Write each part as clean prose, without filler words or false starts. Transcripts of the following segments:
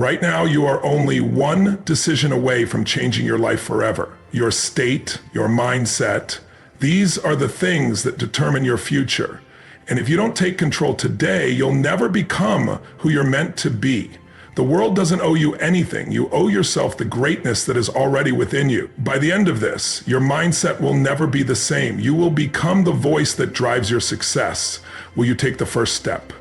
Right now, you are only one decision away from changing your life forever. Your state, your mindset, these are the things that determine your future. And if you don't take control today, you'll never become who you're meant to be. The world doesn't owe you anything. You owe yourself the greatness that is already within you. By the end of this, your mindset will never be the same. You will become the voice that drives your success. Will you take the first step?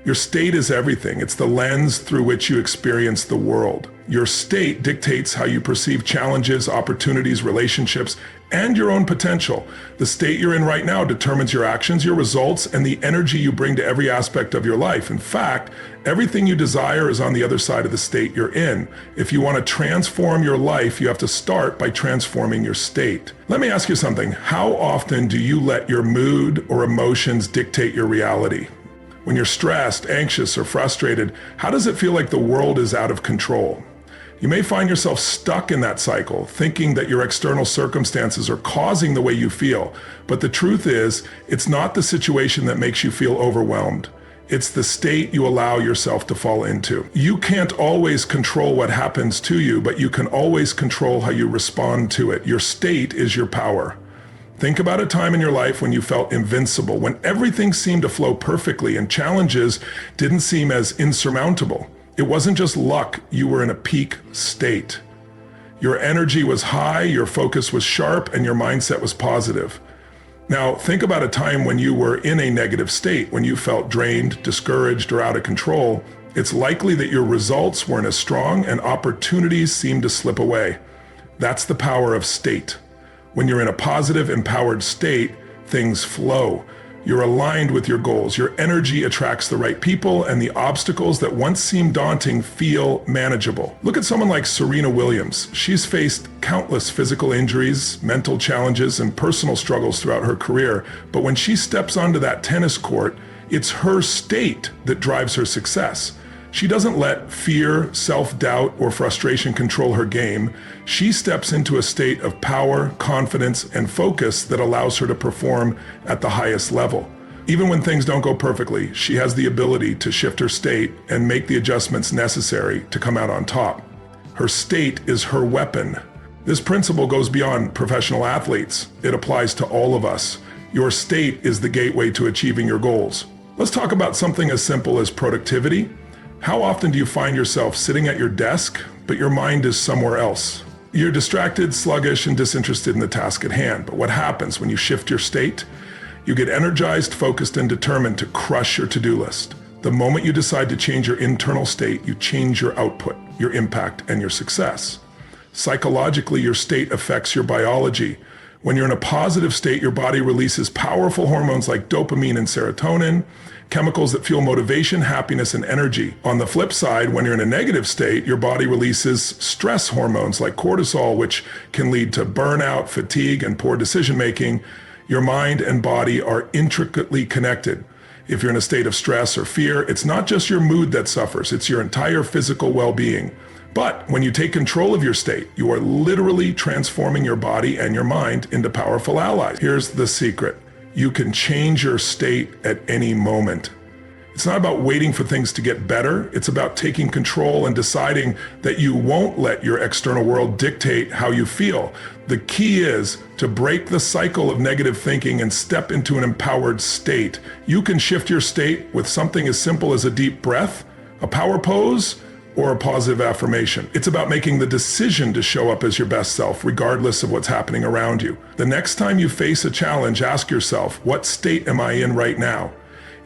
Your state is everything. It's the lens through which you experience the world. Your state dictates how you perceive challenges, opportunities, relationships, and your own potential. The state you're in right now determines your actions, your results, and the energy you bring to every aspect of your life. In fact, everything you desire is on the other side of the state you're in. If you want to transform your life, you have to start by transforming your state. Let me ask you something. How often do you let your mood or emotions dictate your reality? When you're stressed, anxious, or frustrated, how does it feel like the world is out of control? You may find yourself stuck in that cycle, thinking that your external circumstances are causing the way you feel. But the truth is, it's not the situation that makes you feel overwhelmed. It's the state you allow yourself to fall into. You can't always control what happens to you, but you can always control how you respond to it. Your state is your power. Think about a time in your life when you felt invincible, when everything seemed to flow perfectly and challenges didn't seem as insurmountable. It wasn't just luck, you were in a peak state. Your energy was high, your focus was sharp, and your mindset was positive. Now, think about a time when you were in a negative state, when you felt drained, discouraged, or out of control. It's likely that your results weren't as strong and opportunities seemed to slip away. That's the power of state. When you're in a positive, empowered state, things flow. You're aligned with your goals. Your energy attracts the right people, and the obstacles that once seemed daunting feel manageable. Look at someone like Serena Williams. She's faced countless physical injuries, mental challenges, and personal struggles throughout her career. But when she steps onto that tennis court, it's her state that drives her success. She doesn't let fear, self-doubt, or frustration control her game. She steps into a state of power, confidence, and focus that allows her to perform at the highest level. Even when things don't go perfectly, she has the ability to shift her state and make the adjustments necessary to come out on top. Her state is her weapon. This principle goes beyond professional athletes. It applies to all of us. Your state is the gateway to achieving your goals. Let's talk about something as simple as productivity. How often do you find yourself sitting at your desk, but your mind is somewhere else? You're distracted, sluggish, and disinterested in the task at hand. But what happens when you shift your state? You get energized, focused, and determined to crush your to-do list. The moment you decide to change your internal state, you change your output, your impact, and your success. Psychologically, your state affects your biology. When you're in a positive state, your body releases powerful hormones like dopamine and serotonin, chemicals that fuel motivation, happiness, and energy. On the flip side, when you're in a negative state, your body releases stress hormones like cortisol, which can lead to burnout, fatigue, and poor decision-making. Your mind and body are intricately connected. If you're in a state of stress or fear, it's not just your mood that suffers, it's your entire physical well-being. But when you take control of your state, you are literally transforming your body and your mind into powerful allies. Here's the secret. You can change your state at any moment. It's not about waiting for things to get better. It's about taking control and deciding that you won't let your external world dictate how you feel. The key is to break the cycle of negative thinking and step into an empowered state. You can shift your state with something as simple as a deep breath, a power pose, or a positive affirmation. It's about making the decision to show up as your best self, regardless of what's happening around you. The next time you face a challenge, ask yourself, what state am I in right now?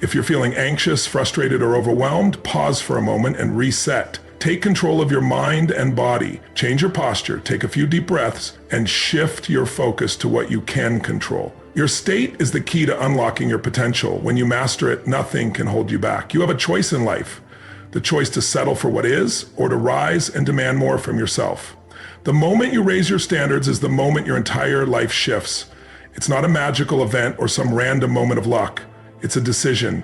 If you're feeling anxious, frustrated, or overwhelmed, pause for a moment and reset. Take control of your mind and body. Change your posture, take a few deep breaths, and shift your focus to what you can control. Your state is the key to unlocking your potential. When you master it, nothing can hold you back. You have a choice in life. The choice to settle for what is, or to rise and demand more from yourself. The moment you raise your standards is the moment your entire life shifts. It's not a magical event or some random moment of luck. It's a decision.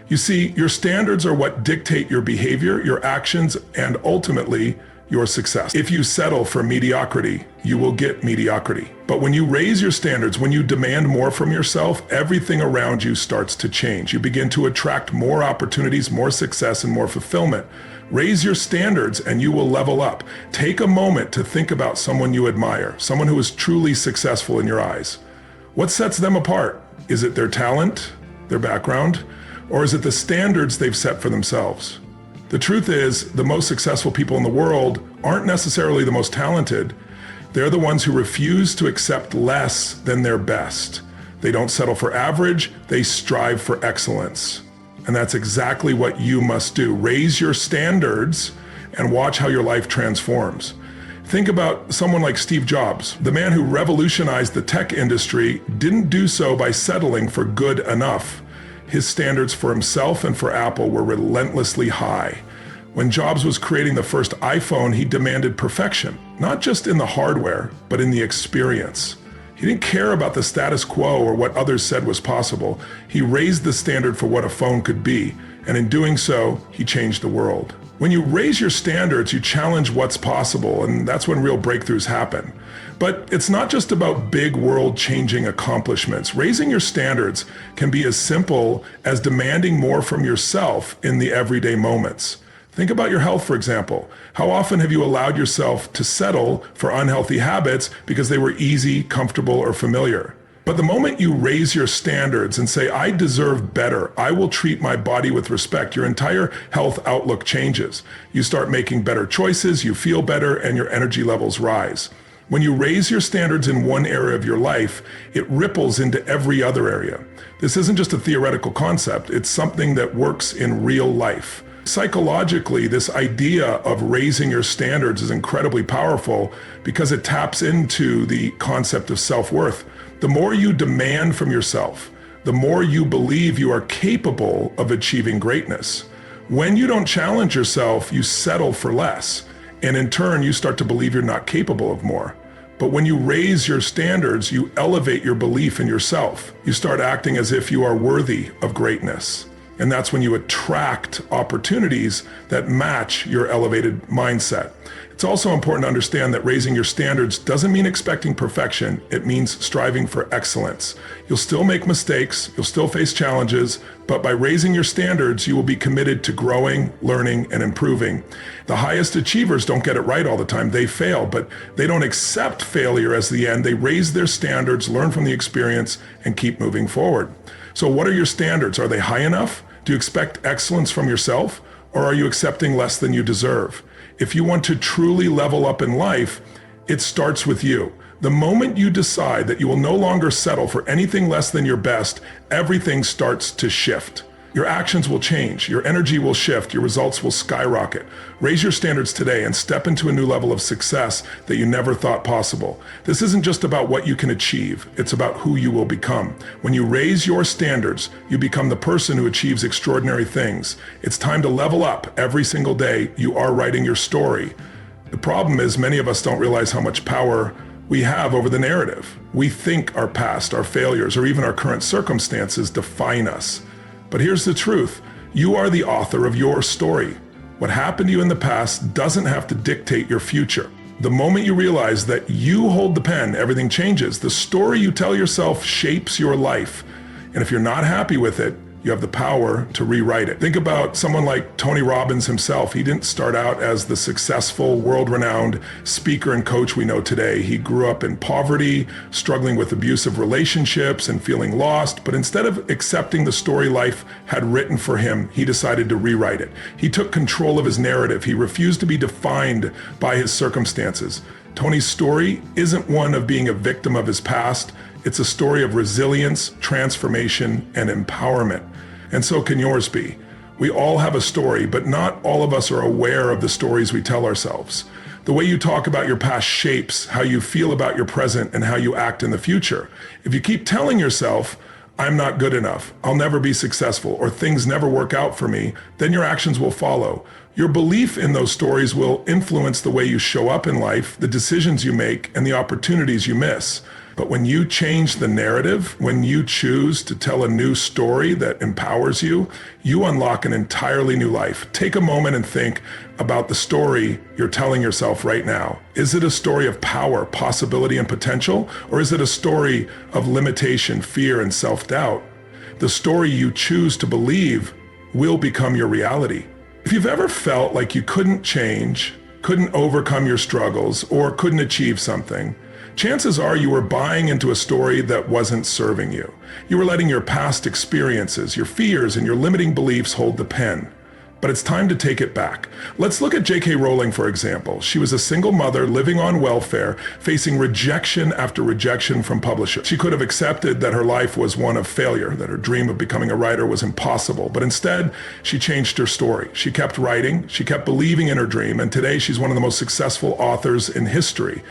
You see, your standards are what dictate your behavior, your actions, and ultimately your success. If you settle for mediocrity, you will get mediocrity. But when you raise your standards, when you demand more from yourself, everything around you starts to change. You begin to attract more opportunities, more success, and more fulfillment. Raise your standards and you will level up. Take a moment to think about someone you admire, someone who is truly successful in your eyes. What sets them apart? Is it their talent, their background, or is it the standards they've set for themselves? The truth is, the most successful people in the world aren't necessarily the most talented. They're the ones who refuse to accept less than their best. They don't settle for average, they strive for excellence. And that's exactly what you must do. Raise your standards and watch how your life transforms. Think about someone like Steve Jobs. The man who revolutionized the tech industry didn't do so by settling for good enough. His standards for himself and for Apple were relentlessly high. When Jobs was creating the first iPhone, he demanded perfection, not just in the hardware, but in the experience. He didn't care about the status quo or what others said was possible. He raised the standard for what a phone could be, and in doing so, he changed the world. When you raise your standards, you challenge what's possible, and that's when real breakthroughs happen. But it's not just about big world-changing accomplishments. Raising your standards can be as simple as demanding more from yourself in the everyday moments. Think about your health, for example. How often have you allowed yourself to settle for unhealthy habits because they were easy, comfortable, or familiar? But the moment you raise your standards and say, I deserve better, I will treat my body with respect, your entire health outlook changes. You start making better choices, you feel better, and your energy levels rise. When you raise your standards in one area of your life, it ripples into every other area. This isn't just a theoretical concept, it's something that works in real life. Psychologically, this idea of raising your standards is incredibly powerful because it taps into the concept of self-worth. The more you demand from yourself, the more you believe you are capable of achieving greatness. When you don't challenge yourself, you settle for less. And in turn, you start to believe you're not capable of more. But when you raise your standards, you elevate your belief in yourself. You start acting as if you are worthy of greatness. And that's when you attract opportunities that match your elevated mindset. It's also important to understand that raising your standards doesn't mean expecting perfection. It means striving for excellence. You'll still make mistakes, you'll still face challenges, but by raising your standards, you will be committed to growing, learning, and improving. The highest achievers don't get it right all the time. They fail, but they don't accept failure as the end. They raise their standards, learn from the experience, and keep moving forward. So what are your standards? Are they high enough? Do you expect excellence from yourself, or are you accepting less than you deserve? If you want to truly level up in life, it starts with you. The moment you decide that you will no longer settle for anything less than your best, everything starts to shift. Your actions will change, your energy will shift, your results will skyrocket. Raise your standards today and step into a new level of success that you never thought possible. This isn't just about what you can achieve, it's about who you will become. When you raise your standards, you become the person who achieves extraordinary things. It's time to level up every single day. You are writing your story. The problem is many of us don't realize how much power we have over the narrative. We think our past, our failures, or even our current circumstances define us. But here's the truth. You are the author of your story. What happened to you in the past doesn't have to dictate your future. The moment you realize that you hold the pen, everything changes. The story you tell yourself shapes your life. And if you're not happy with it, you have the power to rewrite it. Think about someone like Tony Robbins himself. He didn't start out as the successful, world-renowned speaker and coach we know today. He grew up in poverty, struggling with abusive relationships and feeling lost. But instead of accepting the story life had written for him, he decided to rewrite it. He took control of his narrative. He refused to be defined by his circumstances. Tony's story isn't one of being a victim of his past. It's a story of resilience, transformation, and empowerment. And so can yours be. We all have a story, but not all of us are aware of the stories we tell ourselves. The way you talk about your past shapes how you feel about your present and how you act in the future. If you keep telling yourself, I'm not good enough, I'll never be successful, or things never work out for me, then your actions will follow. Your belief in those stories will influence the way you show up in life, the decisions you make, and the opportunities you miss. But when you change the narrative, when you choose to tell a new story that empowers you, you unlock an entirely new life. Take a moment and think about the story you're telling yourself right now. Is it a story of power, possibility, and potential? Or is it a story of limitation, fear, and self-doubt? The story you choose to believe will become your reality. If you've ever felt like you couldn't change, couldn't overcome your struggles, or couldn't achieve something, chances are you were buying into a story that wasn't serving you. You were letting your past experiences, your fears, and your limiting beliefs hold the pen. But it's time to take it back. Let's look at J.K. Rowling, for example. She was a single mother living on welfare, facing rejection after rejection from publishers. She could have accepted that her life was one of failure, that her dream of becoming a writer was impossible. But instead, she changed her story. She kept writing, she kept believing in her dream, and today she's one of the most successful authors in history.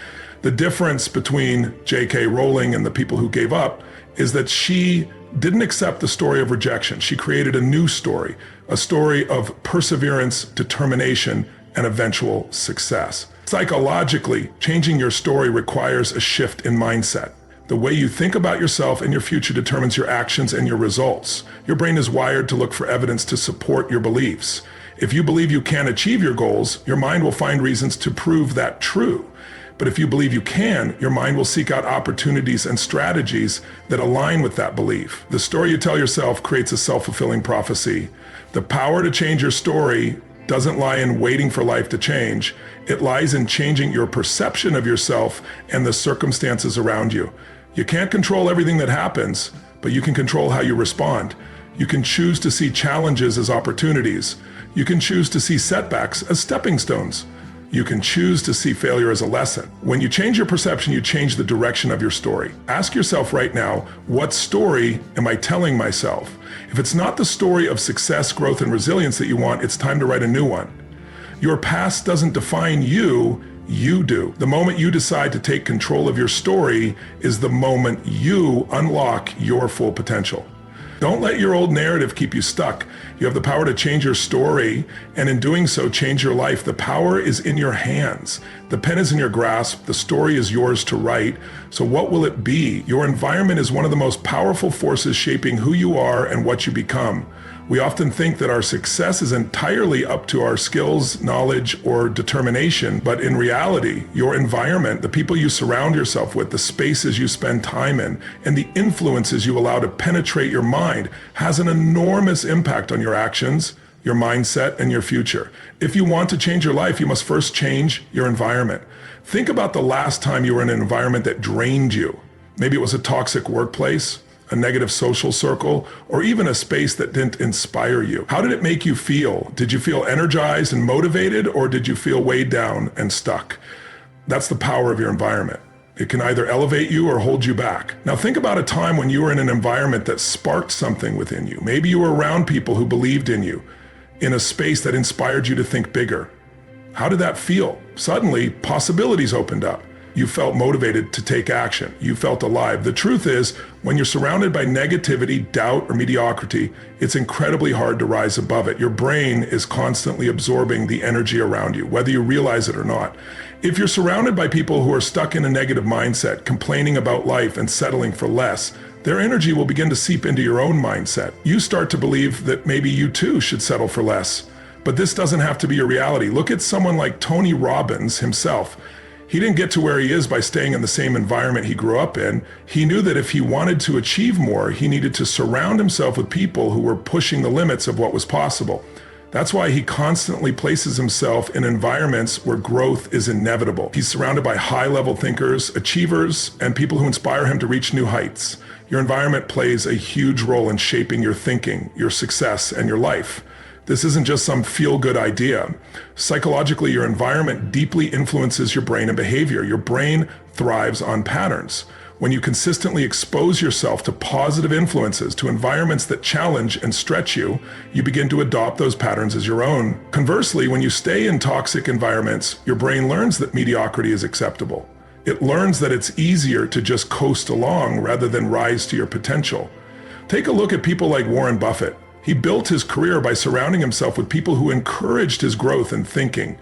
The difference between J.K. Rowling and the people who gave up is that she didn't accept the story of rejection. She created a new story, a story of perseverance, determination, and eventual success. Psychologically, changing your story requires a shift in mindset. The way you think about yourself and your future determines your actions and your results. Your brain is wired to look for evidence to support your beliefs. If you believe you can't achieve your goals, your mind will find reasons to prove that true. But if you believe you can, your mind will seek out opportunities and strategies that align with that belief. The story you tell yourself creates a self-fulfilling prophecy. The power to change your story doesn't lie in waiting for life to change. It lies in changing your perception of yourself and the circumstances around you. You can't control everything that happens, but you can control how you respond. You can choose to see challenges as opportunities. You can choose to see setbacks as stepping stones. You can choose to see failure as a lesson. When you change your perception, you change the direction of your story. Ask yourself right now, what story am I telling myself? If it's not the story of success, growth, and resilience that you want, it's time to write a new one. Your past doesn't define you, you do. The moment you decide to take control of your story is the moment you unlock your full potential. Don't let your old narrative keep you stuck. You have the power to change your story, and in doing so, change your life. The power is in your hands. The pen is in your grasp. The story is yours to write. So what will it be? Your environment is one of the most powerful forces shaping who you are and what you become. We often think that our success is entirely up to our skills, knowledge, or determination, but in reality, your environment, the people you surround yourself with, the spaces you spend time in, and the influences you allow to penetrate your mind has an enormous impact on your actions, your mindset, and your future. If you want to change your life, you must first change your environment. Think about the last time you were in an environment that drained you. Maybe it was a toxic workplace, a negative social circle, or even a space that didn't inspire you. How did it make you feel? Did you feel energized and motivated, or did you feel weighed down and stuck? That's the power of your environment. It can either elevate you or hold you back. Now think about a time when you were in an environment that sparked something within you. Maybe you were around people who believed in you, in a space that inspired you to think bigger. How did that feel? Suddenly, possibilities opened up. You felt motivated to take action. You felt alive. The truth is, when you're surrounded by negativity, doubt, or mediocrity, it's incredibly hard to rise above it. Your brain is constantly absorbing the energy around you, whether you realize it or not. If you're surrounded by people who are stuck in a negative mindset, complaining about life and settling for less, their energy will begin to seep into your own mindset. You start to believe that maybe you too should settle for less. But this doesn't have to be your reality. Look at someone like Tony Robbins himself. He didn't get to where he is by staying in the same environment he grew up in. He knew that if he wanted to achieve more, he needed to surround himself with people who were pushing the limits of what was possible. That's why he constantly places himself in environments where growth is inevitable. He's surrounded by high-level thinkers, achievers, and people who inspire him to reach new heights. Your environment plays a huge role in shaping your thinking, your success, and your life. This isn't just some feel-good idea. Psychologically, your environment deeply influences your brain and behavior. Your brain thrives on patterns. When you consistently expose yourself to positive influences, to environments that challenge and stretch you, you begin to adopt those patterns as your own. Conversely, when you stay in toxic environments, your brain learns that mediocrity is acceptable. It learns that it's easier to just coast along rather than rise to your potential. Take a look at people like Warren Buffett. He built his career by surrounding himself with people who encouraged his growth and thinking.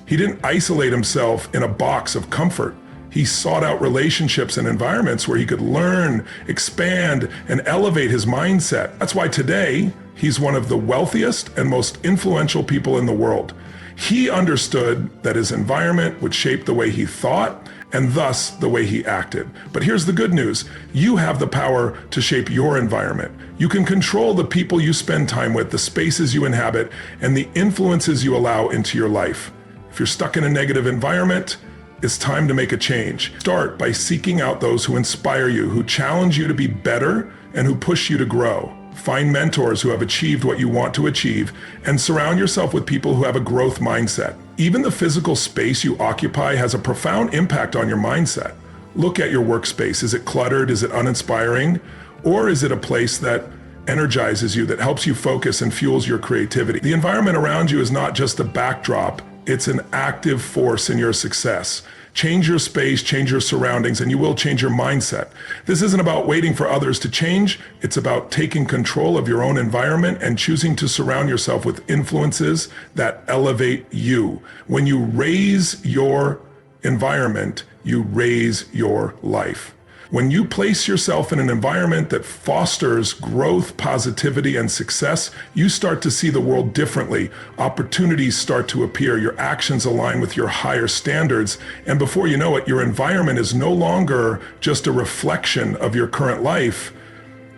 He didn't isolate himself in a box of comfort. He sought out relationships and environments where he could learn, expand, and elevate his mindset. That's why today, he's one of the wealthiest and most influential people in the world. He understood that his environment would shape the way he thought and thus the way he acted. But here's the good news. You have the power to shape your environment. You can control the people you spend time with, the spaces you inhabit, and the influences you allow into your life. If you're stuck in a negative environment, it's time to make a change. Start by seeking out those who inspire you, who challenge you to be better, and who push you to grow. Find mentors who have achieved what you want to achieve, and surround yourself with people who have a growth mindset. Even the physical space you occupy has a profound impact on your mindset. Look at your workspace. Is it cluttered? Is it uninspiring? Or is it a place that energizes you, that helps you focus and fuels your creativity? The environment around you is not just a backdrop, it's an active force in your success. Change your space, change your surroundings, and you will change your mindset. This isn't about waiting for others to change. It's about taking control of your own environment and choosing to surround yourself with influences that elevate you. When you raise your environment, you raise your life. When you place yourself in an environment that fosters growth, positivity, and success, you start to see the world differently. Opportunities start to appear. Your actions align with your higher standards. And before you know it, your environment is no longer just a reflection of your current life.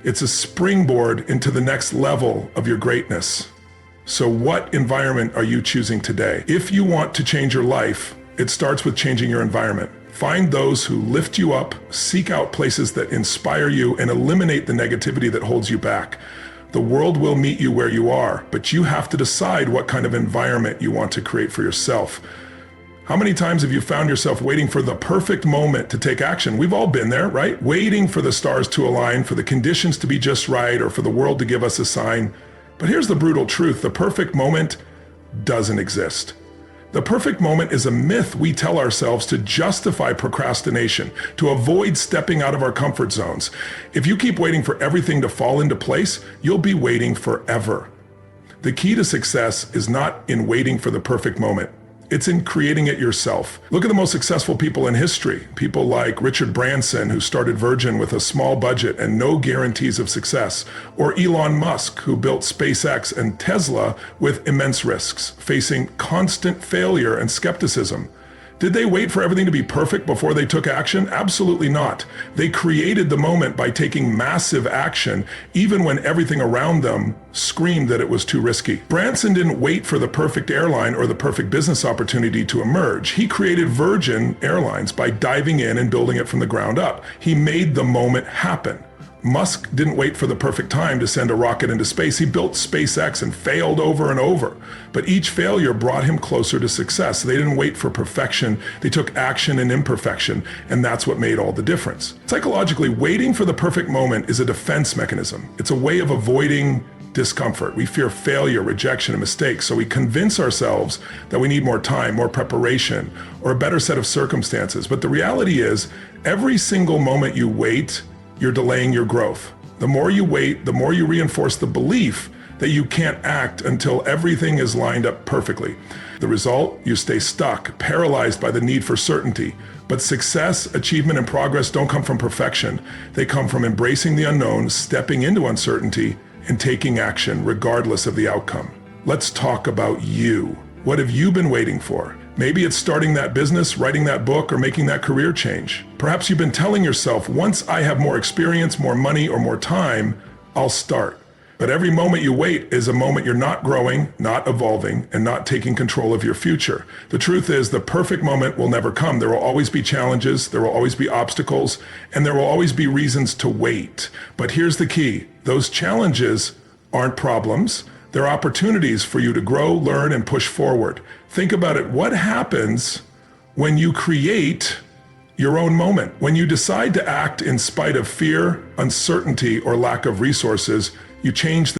It's a springboard into the next level of your greatness. So what environment are you choosing today? If you want to change your life, it starts with changing your environment. Find those who lift you up, seek out places that inspire you, and eliminate the negativity that holds you back. The world will meet you where you are, but you have to decide what kind of environment you want to create for yourself. How many times have you found yourself waiting for the perfect moment to take action? We've all been there, right? Waiting for the stars to align, for the conditions to be just right, or for the world to give us a sign. But here's the brutal truth. The perfect moment doesn't exist. The perfect moment is a myth we tell ourselves to justify procrastination, to avoid stepping out of our comfort zones. If you keep waiting for everything to fall into place, you'll be waiting forever. The key to success is not in waiting for the perfect moment. It's in creating it yourself. Look at the most successful people in history. People like Richard Branson, who started Virgin with a small budget and no guarantees of success. Or Elon Musk, who built SpaceX and Tesla with immense risks, facing constant failure and skepticism. Did they wait for everything to be perfect before they took action? Absolutely not. They created the moment by taking massive action, even when everything around them screamed that it was too risky. Branson didn't wait for the perfect airline or the perfect business opportunity to emerge. He created Virgin Airlines by diving in and building it from the ground up. He made the moment happen. Musk didn't wait for the perfect time to send a rocket into space. He built SpaceX and failed over and over. But each failure brought him closer to success. They didn't wait for perfection. They took action in imperfection, and that's what made all the difference. Psychologically, waiting for the perfect moment is a defense mechanism. It's a way of avoiding discomfort. We fear failure, rejection, and mistakes, so we convince ourselves that we need more time, more preparation, or a better set of circumstances. But the reality is, every single moment you wait, you're delaying your growth. The more you wait, the more you reinforce the belief that you can't act until everything is lined up perfectly. The result, you stay stuck, paralyzed by the need for certainty. But success, achievement, and progress don't come from perfection. They come from embracing the unknown, stepping into uncertainty, and taking action regardless of the outcome. Let's talk about you. What have you been waiting for? Maybe it's starting that business, writing that book, or making that career change. Perhaps you've been telling yourself, once I have more experience, more money, or more time, I'll start. But every moment you wait is a moment you're not growing, not evolving, and not taking control of your future. The truth is, the perfect moment will never come. There will always be challenges, there will always be obstacles, and there will always be reasons to wait. But here's the key. Those challenges aren't problems. They're opportunities for you to grow, learn, and push forward. Think about it. What happens when you create your own moment? When you decide to act in spite of fear, uncertainty, or lack of resources, you change